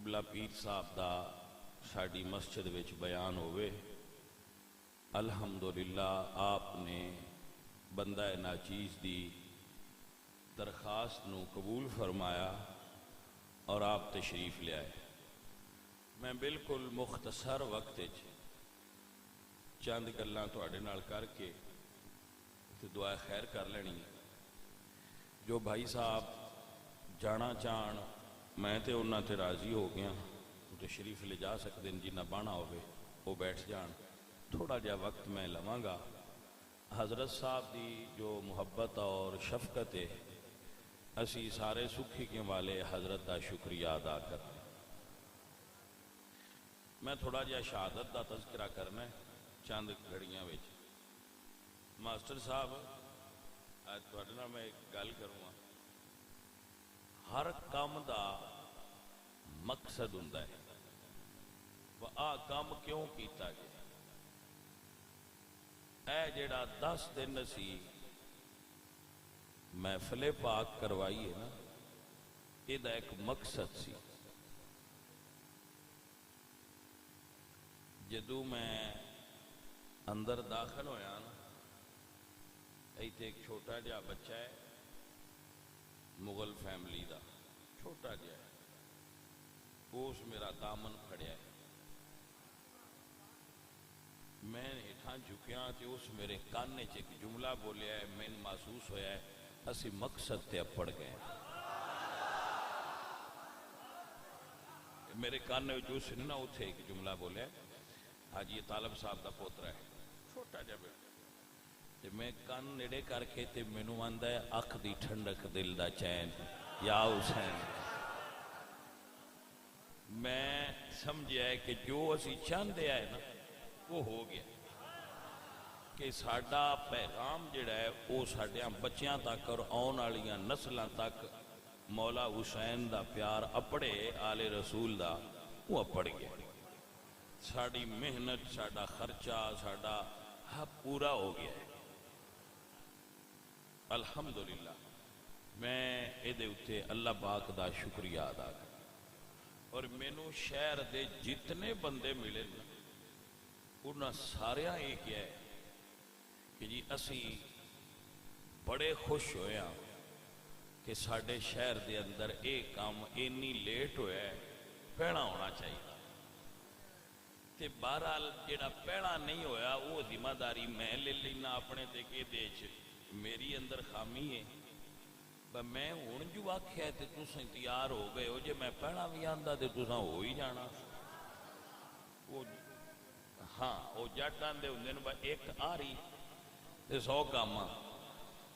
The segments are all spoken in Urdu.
قبلہ پیر صاحب دا ساڑی مسجد وچ بیان ہوئے۔ الحمدللہ آپ نے بندہ ناچیز دی درخواست نو قبول فرمایا اور آپ تشریف لے آئے۔ میں بالکل مختصر وقت چند گلاں تواڈے نال کر کے تے دعا خیر کر لینی۔ جو بھائی صاحب جانا چاہن میں تے انہاں تے راضی ہو گیا، تشریف لے جا سکتے ہیں، جنہ بانا ہوئے وہ بیٹھ جان۔ تھوڑا جا وقت میں لواں گا۔ حضرت صاحب دی جو محبت اور شفقت ہے، اسی سارے سکھی کے والے حضرت دا شکریہ ادا کرتے ہیں۔ میں تھوڑا جا شہادت دا تذکرہ کرنا ہے چند گھڑیاں وچ۔ ماسٹر صاحب آج تواڈے نال میں ایک گل کروں گا۔ ہر کام دا مقصد ہوندا ہے، آ کام کیوں کیتا گیا۔ اے جڑا 10 دن اسی محفل پاک کروائی ہے نا، یہ دا ایک مقصد سی۔ جدو میں اندر داخل ہویا نا، ایتھے ایک چھوٹا جا بچہ ہے، مغل فیملی دا چھوٹا جا ہے، اس میرا دامن پھڑیا ہے۔ میں ہٹھاں جھکیاں تے اس میرے کانے چ ایک جملہ بولیا ہے، میں محسوس ہویا ہے اسی مقصد تے اپڑ گئے۔ میرے کانے جو اس نے نا اتھے ایک جملہ بولیا ہے، حاجی طالب صاحب دا پوترا ہے، چھوٹا جا بیٹا۔ تے میں کان نیڑے کر کے تے مینوں آندا ہے اکھ دی ٹھنڈک دل دا چین یا حسین۔ میں سمجھیا ہے کہ جو اسی چاہندے آئے نا وہ ہو گیا، کہ ساڈا پیغام جڑا ہے وہ ساڈیاں بچیاں تک اور آن والیاں نسلاں تک مولا حسین دا پیار اپڑے، آل رسول دا وہ اپڑ گیا۔ ساڑی محنت، ساڑا خرچہ، ساڑا پورا ہو گیا ہے۔ الحمدللہ میں ایدے اتے اللہ پاک دا شکریہ ادا کر۔ اور مینوں شہر دے جتنے بندے ملے نا، انہاں ساریاں یہ کیا ہے کہ جی اسی بڑے خوش ہوئے ہیں کہ ساڑے شہر دے اندر ایک کام اینی لیٹ ہویا ہے، پہنا ہونا چاہیے۔ تے بہرحال جڑا پہنا نہیں ہویا وہ ذمہ داری میں لے لینا اپنے تے کہ دیچ میری اندر خامی ہے۔ میں ہون جو آکھیا تے تساں تیار ہو گئے ہو، جے میں پہنا بھی آندا تے تساں ہو ہی جانا۔ وہ ہاں وہ جٹ آندے ہوندے نے ایک آ رہی تے 100 کاما،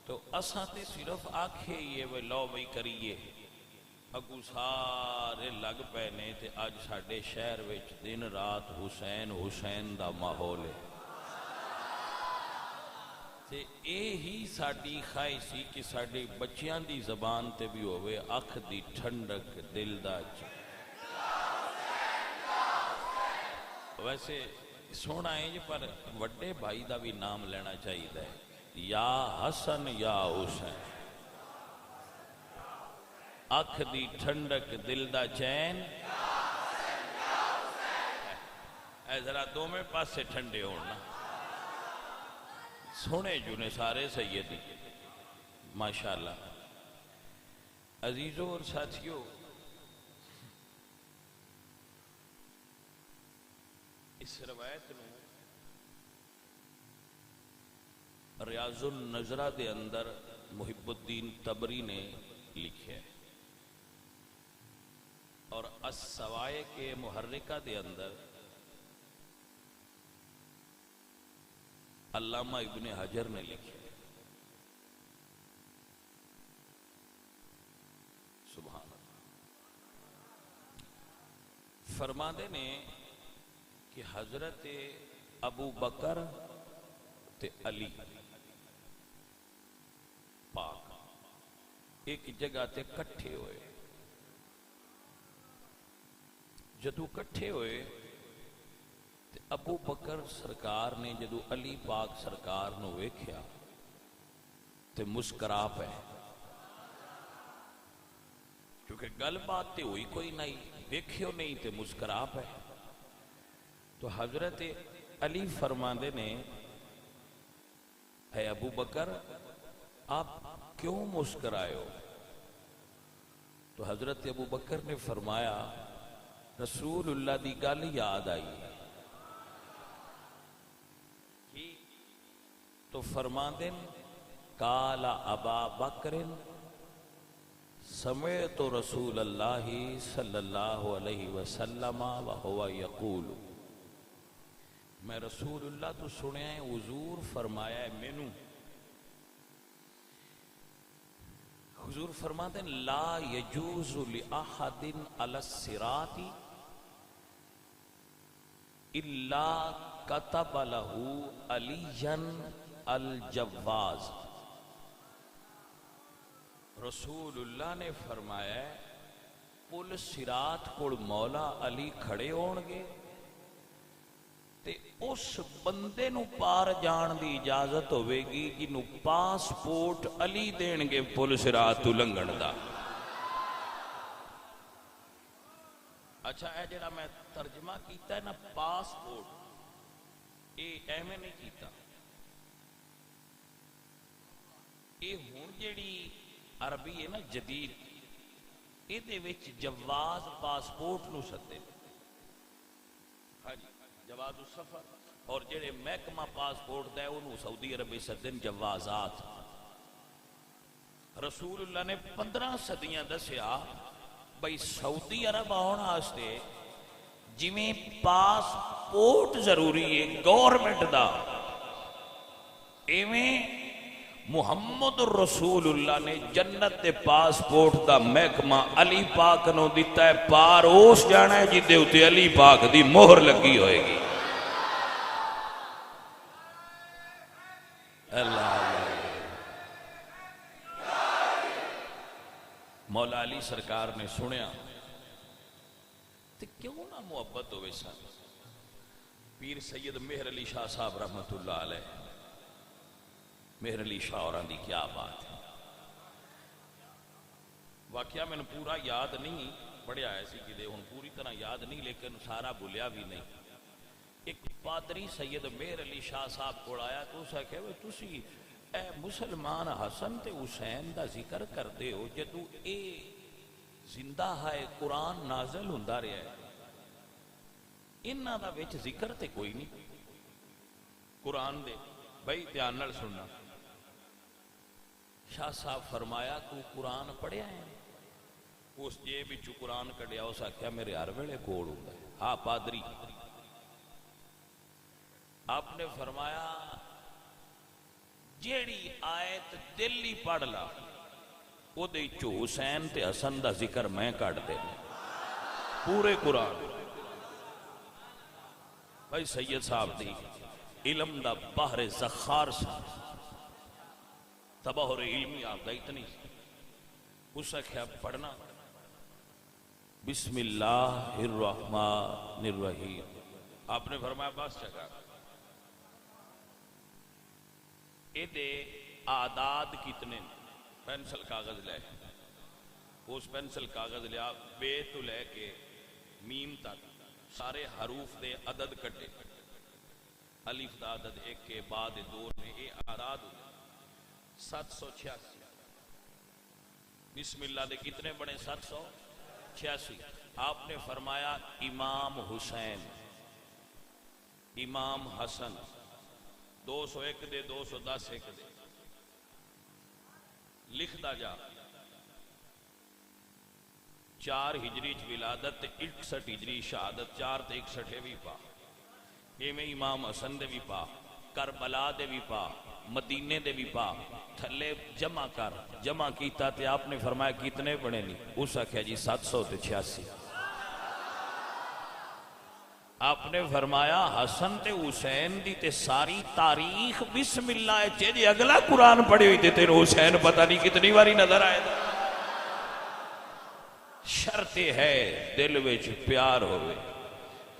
تو اساں تے صرف آکھے ہی ہے لو بھئی کریے، اگو سارے لگ پے نے۔ تے اج ساڈے شہر وچ دن رات حسین حسین دا ماحول ہے۔ تے اے ہی ساڈی خواہش سی کہ ساڈی بچیاں دی زبان تے بھی ہوئے اکھ دی ٹھنڈک دل دا چین۔ ویسے سونا ہے پر وڈے بھائی دا بھی نام لینا چاہیے ہے، یا حسن یا حسین، اکھ دی ٹھنڈک دل دا چین۔ اے ذرا دو میں پاس سے ٹھنڈے ہونا، سونے جو نے سارے سیدی ماشاءاللہ۔ عزیزوں اور ساتھیوں، اس روایت میں ریاض النظرہ دے اندر محب الدین تبری نے لکھے ہے، اور السوائے کے محرکہ دے اندر علامہ ابن حجر نے لکھے۔ سبحان اللہ۔ فرماندے نے کہ حضرت ابو بکر تے علی پاک ایک جگہ تے کٹھے ہوئے۔ جدو کٹھے ہوئے تے ابو بکر سرکار نے جدو علی پاک سرکار نو ویکھیا تے مسکرا پے۔ کیونکہ گل بات تے ہوئی کوئی نہیں، ویکھیو نہیں تے مسکرا پے۔ تو حضرت علی فرماندے نے اے ابو بکر آپ کیوں مسکرائے ہو؟ تو حضرت ابو بکر نے فرمایا رسول اللہ دی گل یاد آئی۔ تو فرماندے قال ابا بکر سمعت رسول اللہ صلی اللہ علیہ وسلم وہو یقول، میں رسول اللہ تو سنیا ہے حضور فرمایا ہے مینوں، حضور فرماتے ہیں لا یجوز لأحد علی الصراط الا کتب له علی الجواز۔ رسول اللہ نے فرمایا ہے پل صراط کو مولا علی کھڑے ہون گے تے اس بندے نو پار جان دی اجازت ہوئے گی جنوں پاسپورٹ علی دین گے پل صراط تو لنگن دا۔ اچھا اے جڑا میں ترجمہ کیتا ہے نا پاسپورٹ، اے ایویں نہیں کیتا، اے ہن جیڑی عربی ہے نا جدید، اے دے وچ جواز پاسپورٹ نو سدے، ہاں جی جواز السفر، اور جڑے محکمہ پاسپورٹ دے انہوں سعودی عرب سدن جوازات۔ رسول اللہ نے 15 صدیاں دسیا بھئی سعودی عرب آن واسطے جویں پاسپورٹ ضروری ہے گورنمنٹ دا، ایویں محمد رسول اللہ نے جنت دے پاسپورٹ دا محکمہ علی پاک نو دیتا ہے، پار اس جانا ہے جی دے اتے علی پاک دی مہر لگی ہوئے گی۔ اللہ مولا علی سرکار نے سنیا تو کیوں نہ محبت ہوئے سن۔ پیر سید مہر علی شاہ صاحب رحمت اللہ علیہ، مہر علی شاہ اور دی کیا بات ہے، واقعہ میں نے پورا یاد نہیں پڑھیا ایسی کہ دے ہن پوری طرح یاد نہیں لیکن سارا بھولیا بھی نہیں۔ ایک پادری سید مہر علی شاہ صاحب کو آیا تو اسے کہے تسی اے مسلمان حسن تے حسین دا ذکر کر دے ہو جدو اے زندہ ہے قرآن نازل ہوندا رہا ہے، انہاں دا وچ ذکر تے کوئی نہیں قرآن دے۔ بھائی دھیان نال سننا، شاہ صاحب فرمایا تو قرآن پڑھیا ہے؟ اس جیب وچوں قرآن کڈیا، اس آکھیا میرے ہر ویلے کول ہوندا ہے۔ ہاں پادری، آپ نے فرمایا جیڑی آیت دل ہی پڑھ لا او دے چو حسین تے حسن دا ذکر میں کٹ دے پورے قرآن۔ بھائی سید صاحب دی علم دا بحر زخار سا، تبہر علمی آپ دا اتنی، اس سے پڑھنا بسم اللہ الرحمن الرحیم۔ آپ نے فرمایا بس چکا، اے دے آداد کتنے، پینسل کاغذ لے، اس پینسل کاغذ لیا بے تو لے کے میم تک سارے حروف دے عدد کٹے، الف دا عدد ایک کے بعد دو میں اے آداد 786۔ بسم اللہ دے کتنے بڑے؟ 786۔ آپ نے فرمایا امام حسین، امام حسن، 201 دے 210 ایک دے لکھدا جا، 4 ہجری ولادت 61 ہجری شہادت، 4 تے 61 بھی پا، ایویں امام حسن دے بھی پا، کربلا دے بھی پا، مدینے دے بھی پا، تھلے جمع کر، جمع کیتا تے آپ نے فرمایا کتنے بڑے نہیں؟ اس آکھیا جی 786۔ آپ نے فرمایا حسن تے حسین دی تے ساری تاریخ بسم اللہ ہے، جی اگلا قرآن پڑھے ہوئی تے تیرے حسین پتہ نہیں کتنی باری نظر آئے دا۔ شرط ہے دل وچ پیار ہوئے۔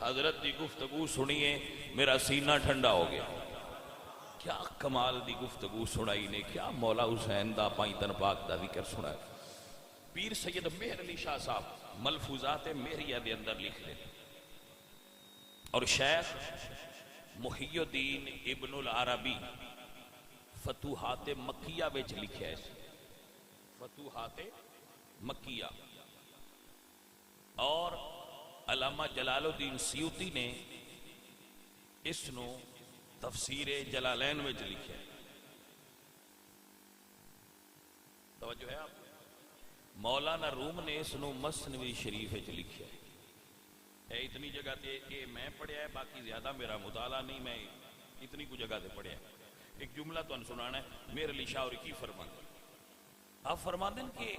حضرت دی گفتگو سنیے میرا سینہ ٹھنڈا ہو گیا، کیا کمال دی گفتگو سنائی نے، کیا مولا حسین دا پائیں تن پاک دا ذکر سنایا۔ پیر سید مہر علی شاہ صاحب ملفوظات مہریہ دے اندر لکھ دے اور شیخ محی الدین ابن العربی فتوحات مکیہ وچ لکھیا ہے فتوحات مکیہ اور علامہ جلال الدین سیوطی نے اس نو تفسیر جلالین وچ لکھیا ہے توجہ ہے آپ مولانا روم نے اس نو مثنوی شریف وچ لکھیا ہے اتنی جگہ تے کہ میں پڑھیا ہے باقی زیادہ میرا مطالعہ نہیں میں اتنی کو جگہ تے پڑھیا ہے ایک جملہ تو سنانا ہے مہر علی شاہ اور کی فرماتے آپ فرماتے ہیں کہ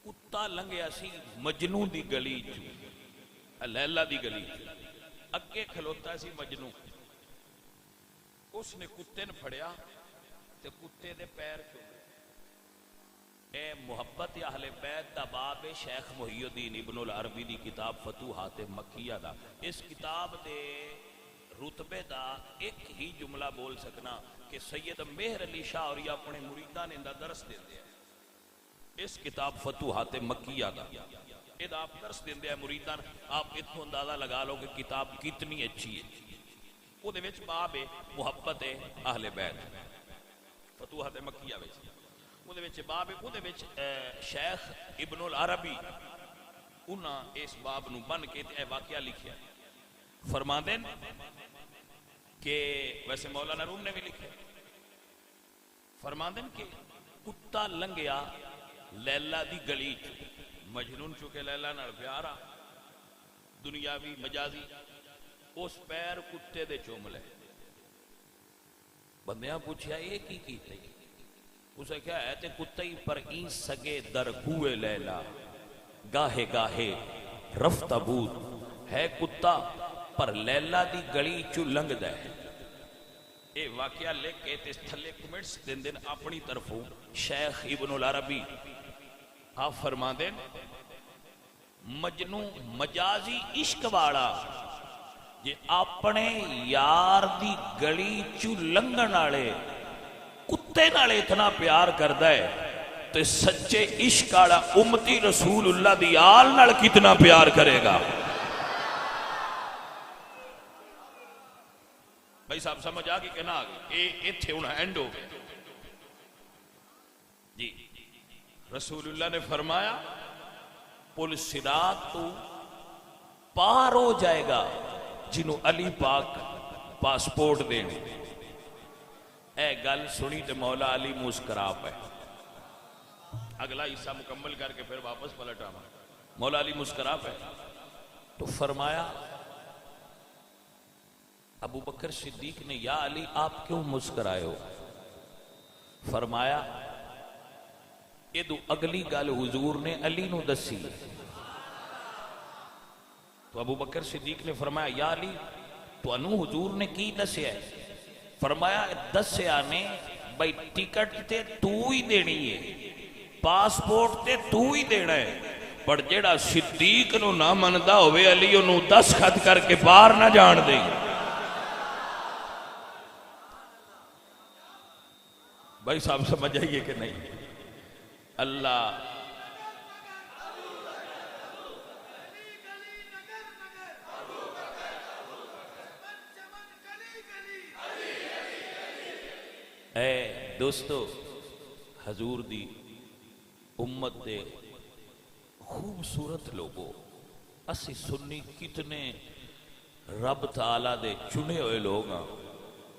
کتا لنگیا سی مجنو دی گلی لیلا دی گلی اگے کھلوتا سی مجنو اس نے کتے نے پھڑیا تے کتے دے پیر چومے اے محبت اہل بیت دا باب شیخ محی الدین ابن العربی دی کتاب فتوحات مکیہ دا اس کتاب دے رتبے دا ایک ہی جملہ بول سکنا کہ سید مہر علی شاہ اور یہ اپنے مریدان اندہ درس دیتے ہیں اس کتاب فتوحات مکیہ دا یہ آپ درس دیتے ہیں مریدان آپ اتنا اندازہ لگا لو کہ کتاب کتنی اچھی ہے وہ دے وچ باب محبت اہل بیت فتوحات مکیہ وچ وہ دے وچ باب وہ دے وچ شیخ ابن العربی انہاں اس باب نو بن کے اے واقعہ لکھیا فرما دیں کہ ویسے مولانا روم نے بھی لکھے فرما دیں کہ کتا لنگیا لیلا دی گلی مجنون چکے لیلا نال پیارا دنیاوی مجازی اس پیر کتے دے چوم لے بندیاں پوچھیا یہ کی کیتے اسے کیا ہے تے کتے پر این سگے در کوئے لیلا گاہے گاہے رفت بود ہے کتا پر لیلا دی گلی چو لنگ دے اے واقعہ لے کے اس تھلے کمنٹس دن دن اپنی طرفوں شیخ ابن العربی آپ فرما دیں مجنو مجازی عشق والا جے اپنے یار دی گلی چو لنگن آلے کتے نالے اتنا پیار کردہ ہے تو سچے عشق والا امتی رسول اللہ دی آل نال کتنا پیار کرے گا بھائی صاحب سمجھ آگئی کہ نہ آگئی اے تھے انہا اینڈ ہو گئے جی رسول اللہ نے فرمایا پل صراط تو پار ہو جائے گا جنہوں علی پاک پاسپورٹ دینے اے گل سنی تے مولا علی مسکرا پہ اگلا حصہ مکمل کر کے پھر واپس پلٹا مولا علی مسکرا پہ تو فرمایا ابو بکر صدیق نے یا علی آپ کیوں مسکرائے ہو فرمایا ادو اگلی گل حضور نے علی نو دسی تو ابو بکر صدیق نے فرمایا یا علی تو انو حضور نے کی دسیا ہے فرمایا دسیا نے بھائی ٹکٹ تے تو ہی دینی ہے پاسپورٹ تے تو ہی دینا ہے پر جیڑا صدیق نو نہ مندہ ہوئے علی انو 10 خط کر کے باہر نہ جان دیں بھائی صاحب سمجھ آئیے کہ نہیں اللہ اے دوستو حضور دی امت دے خوبصورت لوگو اسی سنی کتنے رب تعالیٰ دے چنے ہوئے لوگ ہیں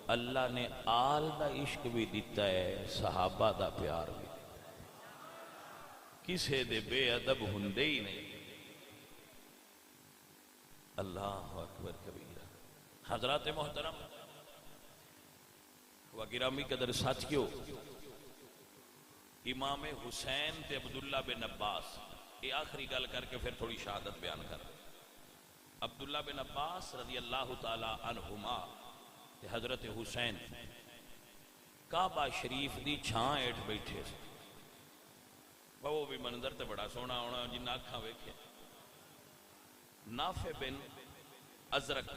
اللہ نے آل دا عشق بھی دیتا ہے صحابہ دا پیار بھی کسے دے بے ادب ہندے ہی نہیں اللہ اکبر کبیرہ حضرات محترم و گرامی قدر ساتھیو امام حسین تے عبداللہ بن عباس یہ آخری گل کر کے پھر تھوڑی شہادت بیان کر عبداللہ بن عباس رضی اللہ تعالی عنہما تے حضرت حسین کعبہ شریف دی چھان ایٹ بیٹھے سے وہ بھی منظر تے بڑا سونا ہونا جن آنکھاں ویکھے نافع بن ازرق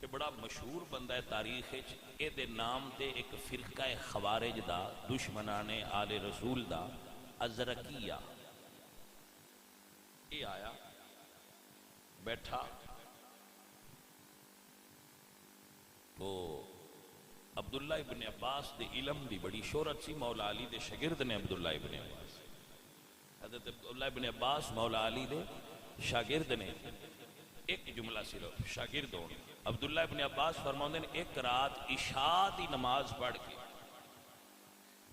کہ بڑا مشہور بندہ ہے تاریخ اے دے نام تے ایک فرقہ خوارج دا دشمنان آل رسول دا ازرقیہ، یہ آیا بیٹھا تو عبداللہ ابن عباس دے علم دی بڑی شہرت سی، مولا علی دے شاگرد نے عبداللہ ابن عباس، حضرت عبداللہ ابن عباس مولا علی دے شاگرد نے، ایک جملہ صرف شاگرد ہوں۔ عبداللہ ابن عباس فرماؤں نے ایک رات عشاء دی نماز پڑھ کے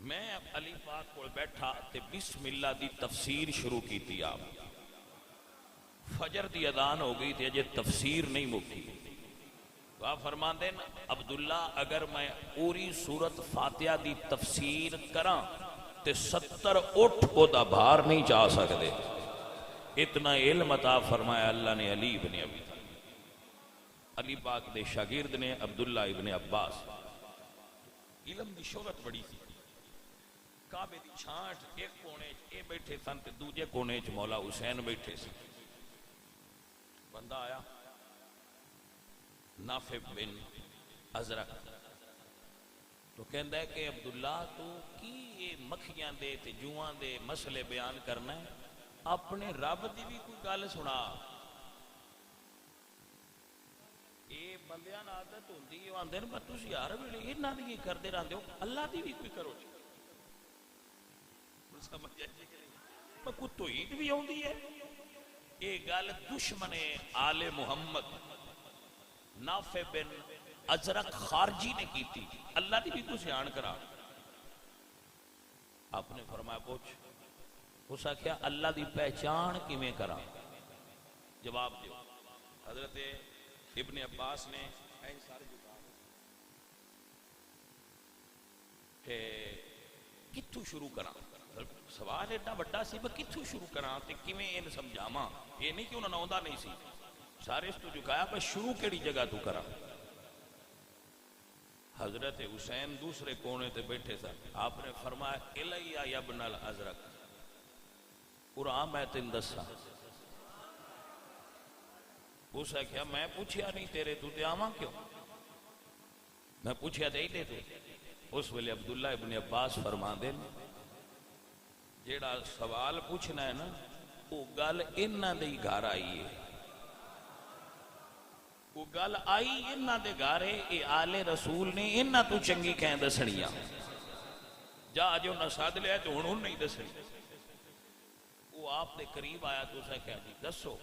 میں علی پاک کو بیٹھا تے بسم اللہ دی تفسیر شروع کی تھی، آپ فجر دی اذان ہو گئی تھی، اجے تفسیر نہیں مکی، تو آپ فرماندے ہیں عبداللہ اگر میں پوری سورت فاتحہ دی تفسیر کراں تے 70 اٹھ کو دا بھار نہیں چاہ سکتے، اتنا علم عطا فرمایا اللہ نے علی ابن ابی طالب، علی پاک دے شاگرد نے عبداللہ ابن عباس، علم دی شہرت بڑی تھی، کعبے دی چھانٹ ایک کونے اے بیٹھے سن تے دوجے کونے چ مولا حسین بیٹھے سی، بندہ آیا نافع بن ازرق، تو کہندا ہے کہ عبداللہ تو کی یہ مکھیاں دے تے جوواں دے مسئلے بیان کرنا ہے، اپنے رب دی بھی کوئی گل سنا، یہ بندیاں نال عادت ہوندی ہے، آندے نے تسی ہر ویلے انہاں دی کردے رہندے ہو، اللہ دی بھی کوئی کرو جی، سمجھ آئی کہ نہیں، کوئی توحید بھی ہوندی ہے، یہ گل دشمن آل محمد نافع بن ازرق خارجی نے کی تھی، اللہ دی بھی تو سیان کرا، آپ نے فرمایا پوچھ، اس نے کیا اللہ دی پہچان کیویں کرا، جواب دیو، حضرت ابن عباس نے سارے کہ کتھوں شروع کرا، سوال ایڈا بڑا سی میں کتھوں شروع کرا تے کیویں ان سمجھاواں، یہ نہیں کہ انہاں نے آوندا نہیں سی، سارے اس تو جھکایا پر شروع کیڑی جگہ تو کرا، حضرت حسین دوسرے کونے تے بیٹھے سن، آپ نے فرمایا الیہ یا ابن الازرق، قرآن میں تین دسا، اس نے کہا میں پوچھیا نہیں تیرے تو تے آواں کیوں، میں پوچھیا تے ہی تو، اس ویلے عبداللہ ابن عباس فرما دے جیڑا سوال پوچھنا ہے نا وہ گل انہاں دے گھر آئی ہے، وہ گل آئی انہاں دے گھر ہے، اے آل رسول نے انہاں تو چنگی کہیں دسنیاں، جا جو نہ ساد لیا تو انہوں نہیں دسنی، وہ آپ دے قریب آیا تو اسے کہا جی دسو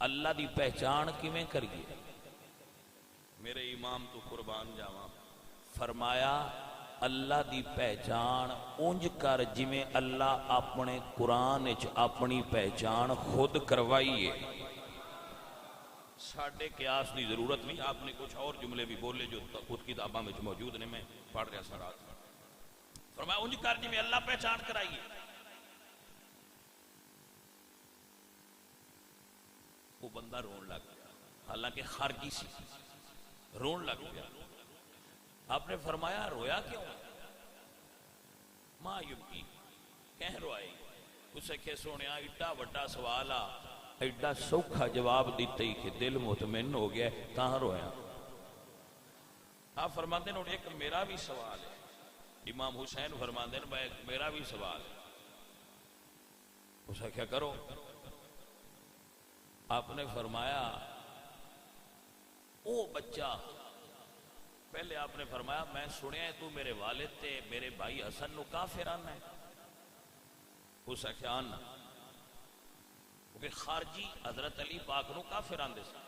اللہ دی پہچان کیویں کریے، میرے امام تو قربان جاواں، فرمایا اللہ دی پہچان اونج کر جویں اللہ اپنے قرآن وچ اپنی پہچان خود کروائیے، ساڑھے قیاس دی ضرورت نہیں، آپ نے کچھ اور جملے بھی بولے جو خود کتاباں میں موجود نے، میں پڑھ رہا سا رات، فرمایا اونج کر جویں اللہ پہچان کرائیے، وہ بندہ رون لگ گیا، حالانکہ خارجی سی، رون لگ گیا، آپ نے فرمایا رویا کیوں، ماں یبکی، کہیں روائے، اسے کہ سونیا ایڈا وڈا سوال آ، ایڈا سوکھا جواب دیتے ہی کہ دل مطمئن ہو گیا کہاں رویا، آپ فرماتے ہیں ایک میرا بھی سوال ہے، امام حسین فرماتے ہیں ایک میرا بھی سوال ہے، اسے کیا کرو، آپ نے فرمایا او بچہ، پہلے آپ نے فرمایا میں سنیا ہے تو میرے والد تے میرے بھائی حسن نو کافران ہے، اسے کیا آنا، کیونکہ خارجی حضرت علی پاک نو کافران دے سا،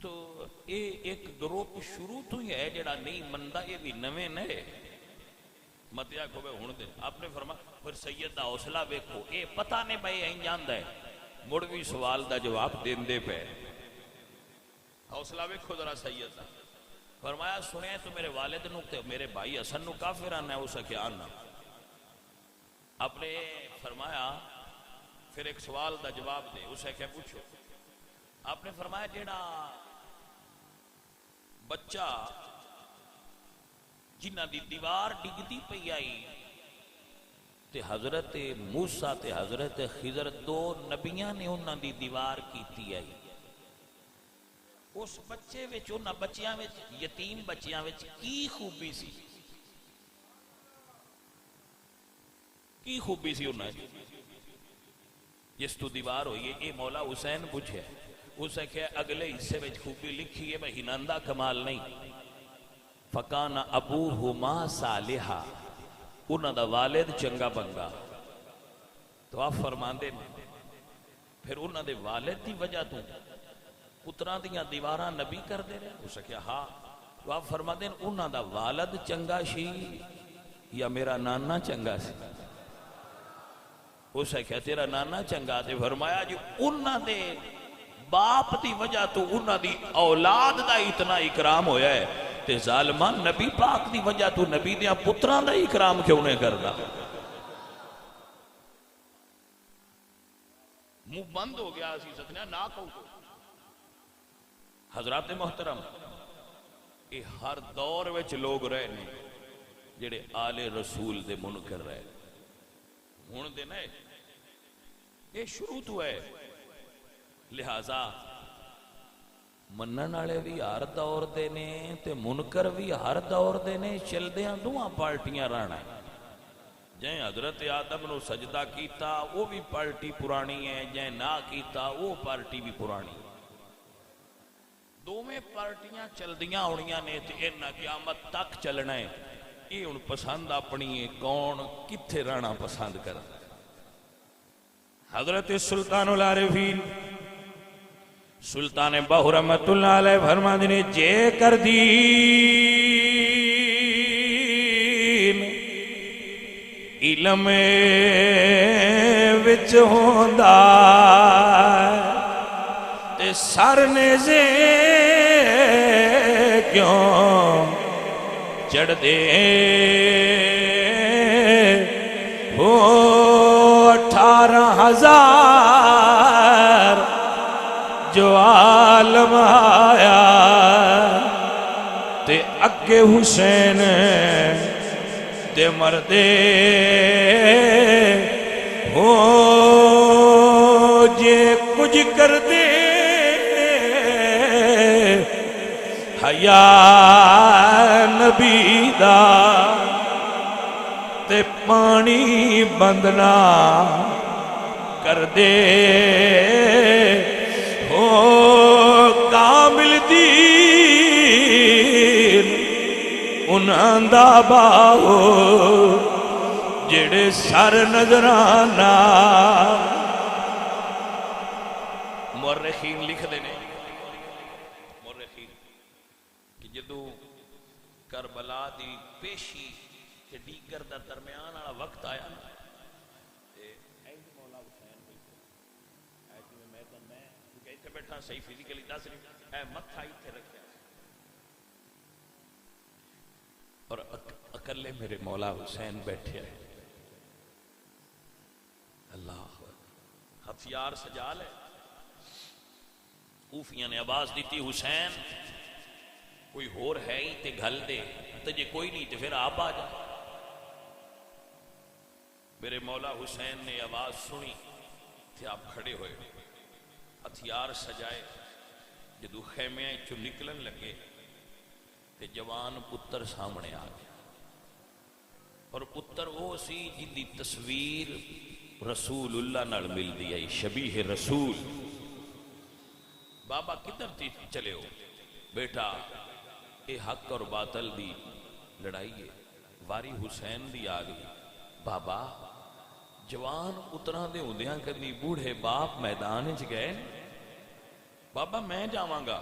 تو یہ ایک گروپ شروع تو ہی ہے جڑا نہیں مندہ، یہ بھی نویں نئے متیا کو بے ہون دے، آپ نے فرمایا پھر سید دا حوصلہ بیکھو، اے پتہ نہیں بھائی این جاندہ ہے، مڑوی سوال دا جواب دین دے پہ، حوصلہ بیکھو ذرا سید دا، فرمایا سنے تو میرے والد نو تے میرے بھائی حسن نو کافران ہے، اسے کیا آنا، آپ نے فرمایا پھر ایک سوال دا جواب دے، اسے کیا پوچھو، آپ نے فرمایا جیڑا بچہ جنہ دی دیوار ڈگدی پئی آئی تے حضرت موسیٰ تے حضرت خضر دو نبیاں نے انہاں دی دیوار کیتی آئی، اس بچے وچ انہاں بچیاں وچ یتیم بچیاں وچ کی خوبی سی، کی خوبی سی انہاں جس تو دیوار ہوئی ہے؟ یہ مولا حسین پوچھے، اسے کہ اگلے حصے میں خوبی لکھی ہے، میں ہنندہ کمال نہیں۔ فکان ابوہما صالحا، انہاں دا والد چنگا بنگا۔ تو آپ فرماندے پھر انہاں دے والد دی وجہ تو پتراں دیاں دیواراں نبی کر دے رہے؟ اسے کہ ہاں۔ تو آپ فرماندے انہاں دا والد چنگا سی یا میرا نانا چنگا سی؟ اسے کہا تیرا نانا چنگا تے فرمایا جو انہاں دے باپ دی وجہ تو انہاں دی اولاد دا اتنا اکرام ہویا ہے تے ظالمان نبی پاک دی وجہ تو نبی دیاں پتران دا اکرام کیوں نہیں کردا؟ منہ بند ہو گیا اسی ستنیا نہ کہو۔ حضرات محترم، یہ ہر دور وچ لوگ رہے نے جڑے آل رسول دے منکر رہے، ہون دے نہیں، یہ شروع تو ہے۔ لہذا منن والے بھی ہر دور دے نے تے منکر بھی ہر دور دے نے، چلدیاں دوہاں پارٹیاں رہنا ہے۔ جائیں حضرت آدم نو سجدہ کیتا وہ بھی پارٹی پرانی ہے، جائیں نہ کیتا وہ پارٹی بھی پرانی ہے۔ دو میں پارٹیاں چلدیاں ہونیاں نے تے انہاں قیامت تک چلنا ہے۔ یہ ان پسند اپنی ہے، کون کتھے رہنا پسند کر۔ حضرت سلطان العارفین سلطان باہو رحمت اللہ علیہ فرماندے نے جے کر دین علم وچ ہوندا تے سر نیزے کیوں چڑھ دے ہو 18,000 جو عالم آیا تے اگے حسین تے مردے ہو جے کچھ کر دے حیا نبی دا تے پانی بندنا کر دے ہو کامل دین انہاں دا باہو جڑے سر نظرانہ۔ مورخین لکھ دینے کہ جدو کربلا دی پیشی کہ دیگر دا درمیان آنا وقت آیا نا ایسے مولا حسین ایسے میں کیونکہ ایتھے بیٹھا صحیح فزیکلی دس رہی متھا ایتھے رکھا اور اکلے میرے مولا حسین بیٹھے ہیں۔ اللہ ہتھیار سجا لے، کوفیاں نے آواز دیتی حسین کوئی ہور ہے ہی تے گھل دے، تے جے کوئی نہیں تے پھر آپ آ جا۔ میرے مولا حسین نے آواز سنی تے آپ کھڑے ہوئے، ہتھیار سجائے، جدو خیمے چو نکلن لگے تے جوان پتر سامنے آ گیا، اور پتر وہ سی جدی تصویر رسول اللہ نال مل دی آئی، شبیہ رسول۔ بابا کدھر تھی چلے ہو؟ بیٹا اے حق اور باطل دی لڑائی ہے، واری حسین دی آ گئی۔ بابا جوان پتران دے ہوندیاں کدی بوڑھے باپ میدان وچ گئے؟ بابا میں جاواں گا۔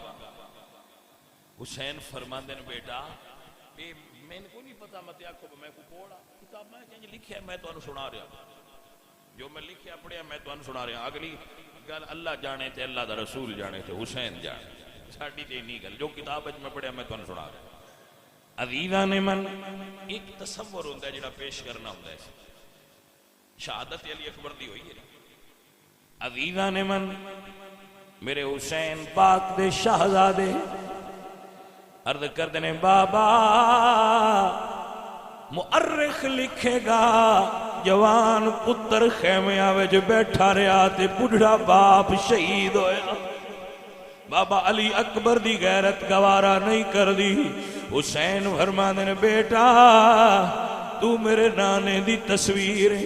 حسین فرماندے نے بیٹا میں کو نہیں پتا مت آکھو میں کو پڑھا کتاب میں چنج لکھیا میں تانوں سنا رہا، جو میں لکھیا پڑھیا میں تانوں سنا رہا۔ اگلی گل اللہ جانے تے اللہ دا رسول جانے تے حسین جانے، ساڈی تے نہیں گل، جو کتاب وچ میں پڑھیا میں تانوں سنا رہا۔ عزیزاں نے من ایک تصور ہوندا ہے جڑا پیش کرنا ہوندا ہے، شہادت علی اکبر دی ہوئی ہے۔ عزیزاں نے من میرے حسین پاک دے شہزادے عرض کر دینے بابا مؤرخ لکھے گا جوان پتر خیمیاں وچ بیٹھا رہا تے بڑھڑا باپ شہید ہویا۔ بابا علی اکبر دی غیرت گوارا نہیں کر دی۔ حسین فرماندے نے بیٹا تو میرے نانے دی تصویر ہے.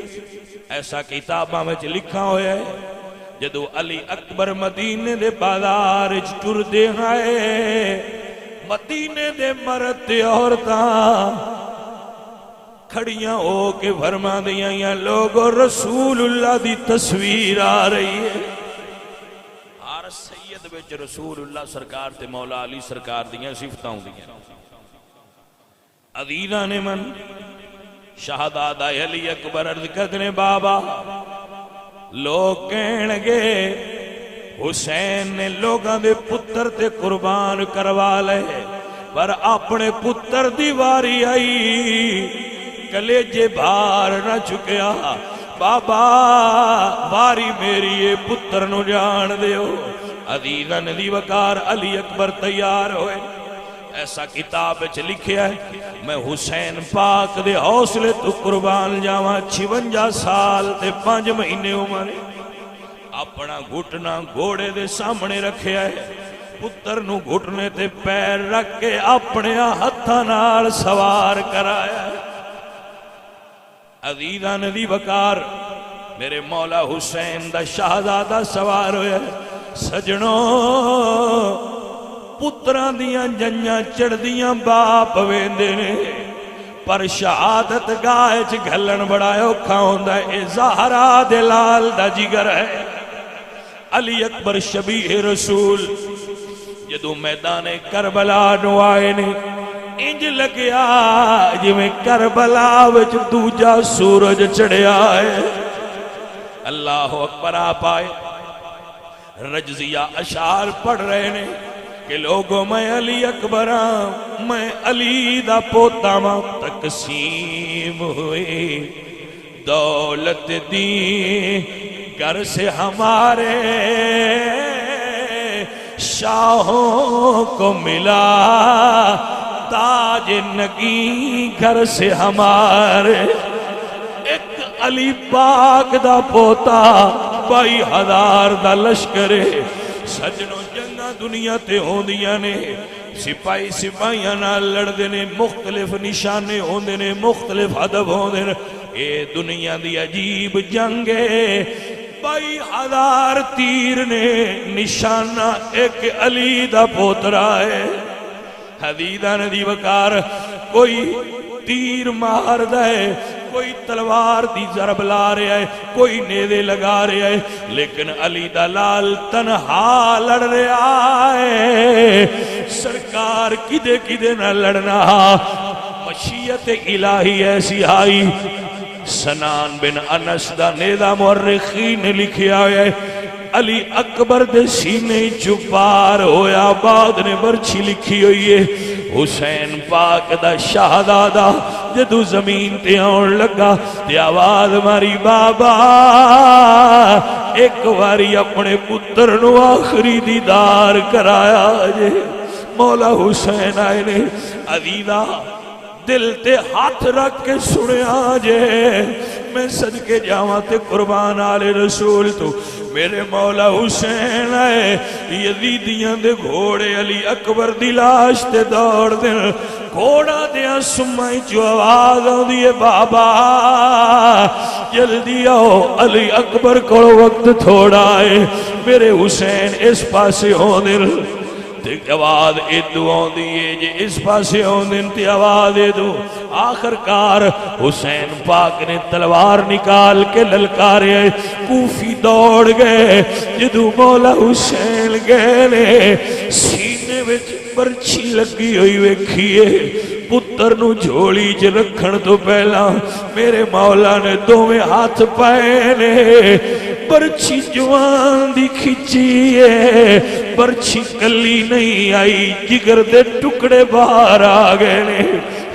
ایسا کتاباں وچ لکھا ہویا ہے جدو علی اکبر مدینے دے بازار وچ ٹردے ہیں مدینے دے مرد تے عورتاں کھڑیاں ہو کے فرما دیاں یا لوگو رسول اللہ دی تصویر آ رہی ہے. ہر سید وچ رسول اللہ سرکار تے مولا علی سرکار دیاں صفتاں ہوندیاں. عزیزان من شہزادہ علی اکبر عرض کرنے بابا لوگ کہن گے حسین نے لوگاں دے پتر تے قربان کروا لے پر اپنے پتر دی واری آئی کلیجے بھار نہ چکیا. بابا واری میری یہ پتر نو جان دیو. عزیزاں دی وقار علی اکبر تیار ہوئے. ایسا کتاب وچ لکھیا ہے میں حسین پاک دے حوصلے تو قربان جاواں. 56 سال تے 5 مہینے عمر اپنا گھٹنا گھوڑے دے سامنے رکھیا ہے. پتر نو گھٹنے تے پیر رکھ کے اپنے ہتھاں نال سوار کرایا ہے. عزیزان دی وقار میرے مولا حسین دا شہزادہ سوار ہویا ہے. سجنوں پتران دیاں جنیاں چڑھ دیاں باپ ویندے نے پر شہادت گاہ گھلن بڑا اوکھا ہوندا ہے. اے زہرا دے لال دا جگر ہے. علی اکبر شبیہ رسول جدو میدان کربلا نو آئے نے انج لگیا جی میں کربلا وچ دوجا سورج چڑھیا ہے. اللہ اکبر. آپ آئے رجزیہ اشعار پڑھ رہے نے کہ لوگوں میں علی اکبر ہاں میں علی دا پوتا ماں. تقسیم ہوئی دولت دی گھر سے ہمارے شاہوں کو ملا تاج نگی گھر سے ہمارے. ایک علی پاک دا پوتا 22,000 دا لشکرے. سجنوں جنگاں دنیا تے ہوندیاں نے سپاہی سپاہیاں نال لڑدے نے مختلف نشانے ہوندے نے مختلف ادب ہوندے نے. اے دنیا دی عجیب جنگ ہے. 22,000 تیر نے نشانہ ایک علی دا پوترا ہے. حدیدان دی وقار کوئی تیر مار دے کوئی تلوار دی ضرب لا رہا ہے کوئی نیدے لگا رہا ہے لیکن علی دا لال تنہا لڑ رہا ہے. سرکار کدے کدے نہ لڑنا. مشیت الہی ایسی آئی. سنان بن انس دا نیدہ مورخین نے لکھیا ہے علی اکبر دے سینے چپار ہویا. بعد نے برچی لکھی ہوئی ہے حسین پاک دا شہزادہ جدو زمین تے آن لگا تے آواز ماری بابا ایک واری اپنے پتر نو آخری دیدار کرایا جے. مولا حسین آئے نے عزیزہ دل تے ہاتھ رکھ کے سنیا جے میں صدقے جاواں تے قربان آلے رسول تو میرے مولا حسین آئے. یزیدیاں دے گھوڑے علی اکبر دی لاش تے دوڑ دے گھوڑا دیا سمائی جو آواز آن دیئے بابا جلدی آؤ علی اکبر کو وقت تھوڑا ہے. میرے حسین اس پاسے ہوں دل تے آواز ادو آن دیئے جے اس پاسے ہوں دن تے آواز ادو. آخر کار حسین پاک نے تلوار نکال کے للکارے آئے. کوفی دوڑ گئے جدو مولا حسین گئے نے سینے وچ برچی لگی ہوئی ویکھیے. پتر نو جھولی چ رکھن تو پہلا میرے مولا نے دوویں ہاتھ پائے نے برچی جوان دی کھچی ہے. برچی کلی نہیں آئی جگر دے ٹکڑے باہر آ گئے نے.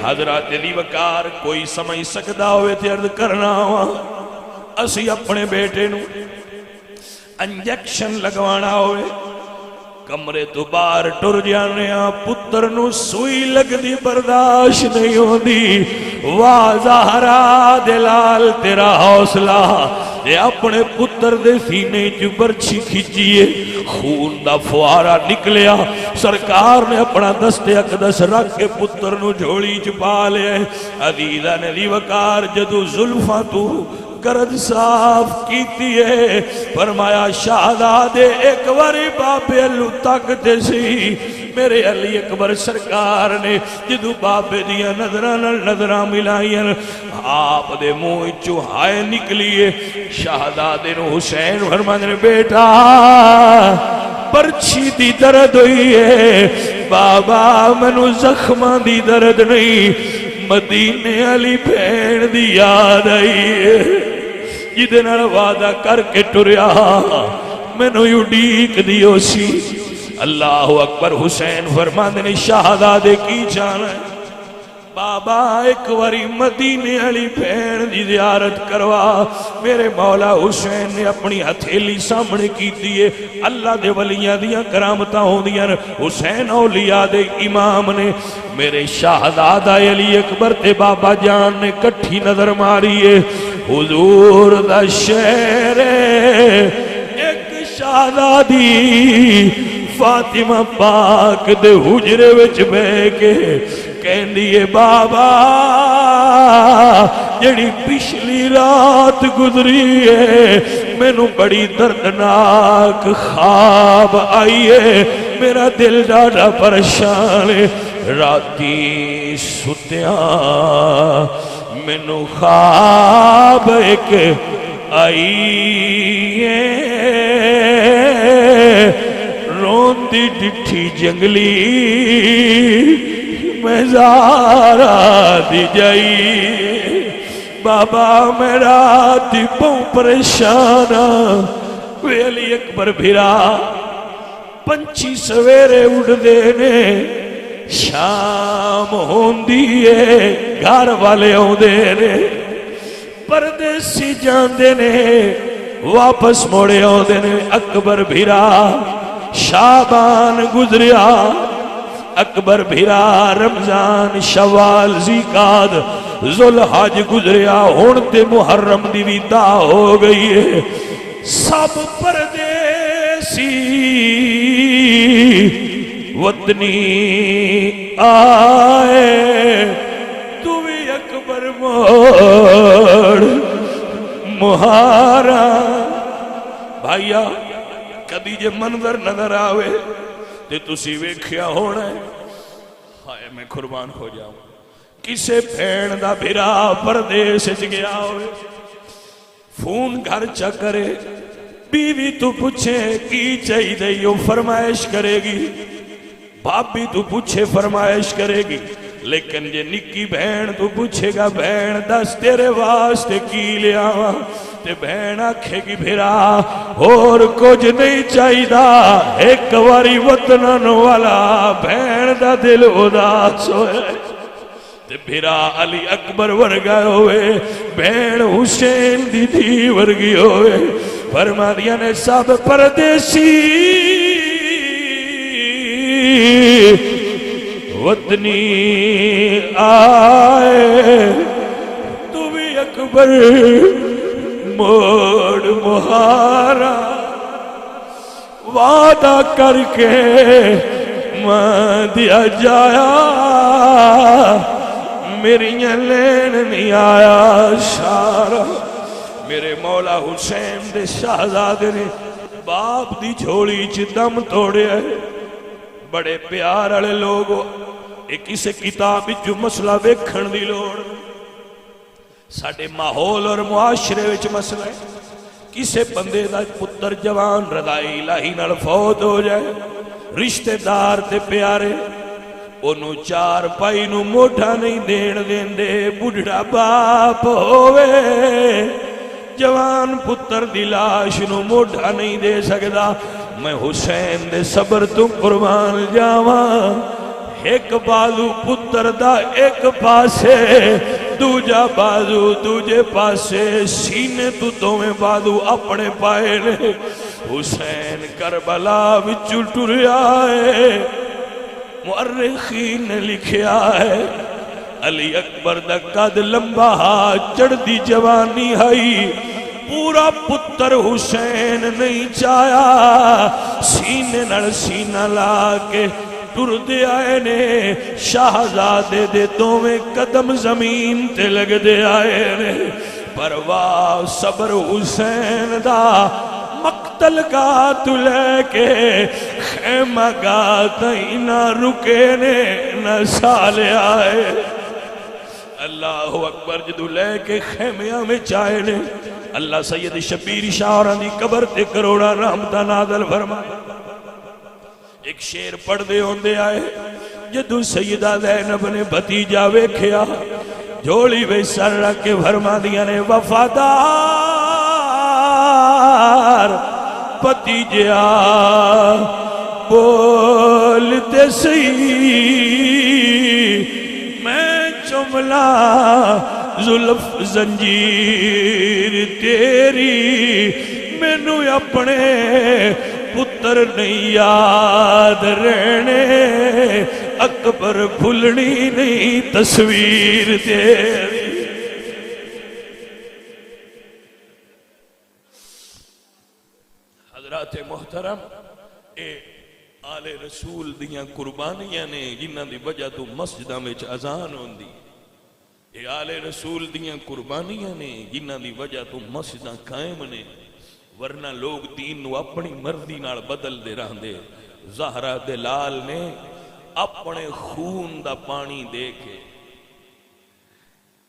حضرات دی وقار کوئی سمجھ سکدا ہوئے تے عرض کرنا ہوا اسی اپنے بیٹے نو انجیکشن لگوانا ہوئے کمرے تو باہر ٹر جانے پتر نو سوئی لگ دی برداشت نہیں ہوندی. واہ زہرا دلال تیرا حوصلہ تے اپنے پتر دے سینے چ برچھی کھچیے، خون دا فوارا نکلیا، سرکار نے اپنا دست اقدس رکھ کے پتر نو جھولی چ پا لیا۔ عزیزاں نے دی وقار جدو زلفاں تو گرد صاف کیتی ہے، فرمایا شہزادے ایک واری بابے اللہ تکتے سی، میرے علی اکبر سرکار نے جدو بابے دیا نظرہ ملائیں، آپ دے منہ چوں ہائے نکلیے۔ شہزادے نو حسین فرماندے نے بیٹا برچھی دی درد ہوئی ہے، بابا منو زخماں دی درد نہیں، مدینے علی بھین دی یاد آئی ہے، جدے نال وعدہ کر کے ٹریا مینوں اڈیک دیو سی۔ اللہ اکبر۔ حسین فرماندے نے شہزادے کی جانا ہے، بابا ایک واری مدینے علی بھین دی زیارت کروا۔ میرے مولا حسین نے اپنی ہتھیلی سامنے کی دیئے، اللہ دے ولیاں دیاں کرامتاں ہوندیاں، حسین اولیاء دے امام نے۔ میرے شہزادہ علی اکبر تے بابا جان نے کٹھی نظر ماریے، حضور دا شہر ایک شہزادی فاطمہ پاک دے حجرے وچ بے کے کہندی ہے بابا جڑی پچھلی رات گزری ہے مینوں بڑی دردناک خواب آئی ہے، میرا دل ڈاڈا پریشان ہے، راتی ستیاں مینوں خواب ایک آئی ہے، روندی ڈٹھی جنگلی میں زارا دی جائی، بابا میں رات پوں پریشانا۔ وے علی اکبر بھیرا پنچھی سویرے اڑ دینے، شام ہوندی ہے گھر والے ہوندے نے، پردیسی جاندے نے واپس موڑے ہوندے نے۔ اکبر بھیرا شابان گزریا، اکبر بھیرا رمضان شوال ذیقعد ذوالحج گزریا، ہن تے محرم دی ودا ہو گئی ہے، سب پردیسی وطنی آئے، تو بھی اکبر موڑ مہارا۔ بھائیا کدی جے منظر نظر آوے تے تسی ویکھیا ہونا ہے، ہائے میں قربان ہو جاؤں، کسے بھین دا بھرا پردیس وچ گیا ہوئے، فون گھر چا کرے، بیوی تو پوچھے کی چاہی دے وہ فرمائش کرے گی، بابی تو پوچھے فرمائش کرے گی، لیکن جے نکی بہن تو پوچھے گا بہن دس تیرے واسطے کی لیا، تے بہن آکھے گی بھیرا اور کچھ نہیں چاہی دا، ایک واری وطنن والا بہن دا دل اداس ہوئے، تے بھیرا علی اکبر ورگا ہوئے، بہن حسین دی دی ورگی ہوئے، فرما دیا نے سب پردیسی وطنی آئے، تو بھی اکبر موڑ مہارا، وعدہ کر کے ماں دیا جایا، میری لین نہیں آیا شارا۔ میرے مولا حسین دے شہزادے نے باپ دی جھولی چ دم توڑے ہے، بڑے پیار والے لوگ ایک اسے کتاب جو مسئلہ ویکھن دی لوڑ، ساڈے ماحول اور معاشرے وچ مسئلہ ہے، کسے بندے دا پتر جوان رضائی الہی نال فوت ہو جائے، رشتہ دار تے پیارے انہوں چار پائی نو موٹا نہیں دین دیندے، بڑھڑا باپ ہوئے جوان پتر دی لاش نو موٹا نہیں دے سکدا۔ میں حسین دے صبر تو قربان جاواں، ایک بازو پتر دا ایک پاسے، دوجا بازو دوجے پاسے، سینے تو دوویں بازو اپنے پائے نے۔ حسین کربلا وچوں ٹریا ہے، مؤرخین نے لکھیا ہے علی اکبر دا قد لمبا چڑھ دی جوانی ہائی، پورا پتر حسین نہیں چایا سینے نال سینہ لا کے ٹر دے آئے نے شہزادے دے دوویں قدم زمین تے لگ دے آئے نے پر واہ صبر حسین دا مقتل کا تو لے کے خیمہ گا تھی نہ رکے نے نہ سالے آئے اللہ اکبر جدو لے کے خیمیاں میں چاہے نے اللہ سید شبیر شاہران دی قبر تے کروڑا رحمتہ نازل فرمائے ایک شیر پڑھ دے ہوندے آئے جدو سیدہ زینب نے بھتیجا ویکھیا جھولی بے سر رکھ کے فرما دیا نے وفادار بھتیجا بولتے سی میں چملا زلف زنجیر تیری مینوں اپنے پتر نہیں یاد رہنے اکبر بھولنی نہیں تصویر تیری حضرات محترم اے آل رسول دیاں قربانیاں نے جنہاں دی وجہ تو مسجدہ میں اذان ہوندی اے آل رسول دیاں قربانیاں نے جنہاں دی وجہ تو مسجدہ قائم نے ورنہ لوگ دین نو اپنی مرضی نال بدل دے رہن دے زہرہ دلال نے اپنے خون دا پانی دے کے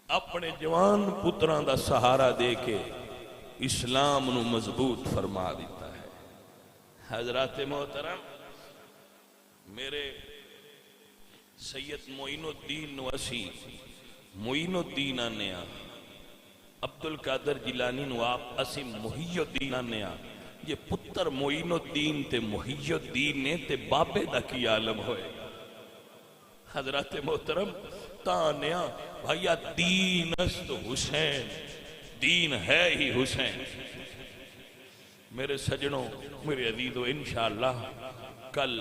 اپنے جوان پتران دا سہارا دے کے اسلام نو مضبوط فرما دیتا ہے حضرات محترم میرے سید معین الدین نو اسی معین الدین آنے عبدالقادر جیلانی نو آپ اسی محی الدین آنے یہ پتر معین الدین تے محی الدین نے تے بابے دا کی عالم ہوئے حضرات محترم تانیا بھائیا دین است حسین دین ہے ہی حسین میرے سجنوں میرے عزیزو انشاءاللہ کل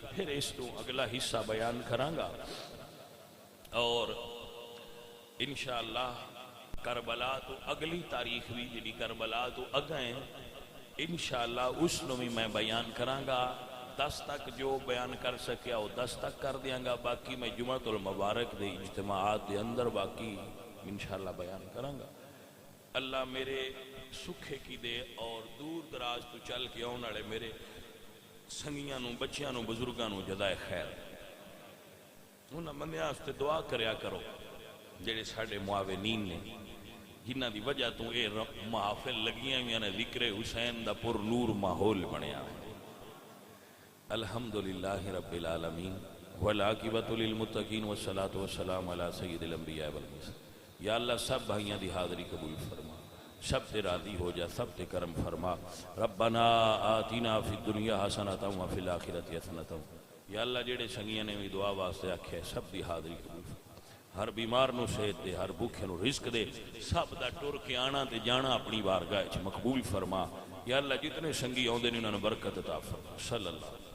پھر اس تو اگلا حصہ بیان کرانگا اور انشاءاللہ کربلا تو اگلی تاریخ بھی جنی کربلا تو اگائیں انشاءاللہ اس نو بھی میں بیان کرانگا 10 تک جو بیان کر سکیا وہ 10 تک کر دیاں گا باقی میں جمعۃ المبارک دے اجتماعات دے اندر باقی انشاءاللہ بیان کرانگا اللہ میرے سکھے کی دے اور دور دراز تو چل کے آنے والے میرے سنگیاں نو بچیاں نو بزرگاں نو جزائے خیر انہاں بندیاں واسطے دعا کریا کرو جڑے ساڈے معاونین نے جنہاں دی وجہ تو اے محافل لگیاں ہوئیاں نے ذکر حسین دا پر نور ماحول بنیا ہے الحمدللہ رب العالمین والعاقبۃ للمتقین والصلاۃ والسلام علی سید الانبیاء والمرسلین یا اللہ سب بھائیاں دی حاضری قبول فرما سب تے راضی ہو جا سب تے کرم فرما ربنا آتنا فی الدنیا حسنۃ وفی الآخرۃ حسنۃ یا اللہ جڑے سنگیاں نے بھی دعا واسطے آکھے سب دی حاضری قبول فرما ہر بیمار نو صحت دے ہر بھوکے نو رزق دے سب دا ٹر کے آنا تے جانا اپنی بارگاہ وچ مقبول فرما یا اللہ جتنے سنگی اوندے نے انہاں نوں برکت عطا فرما صلی اللہ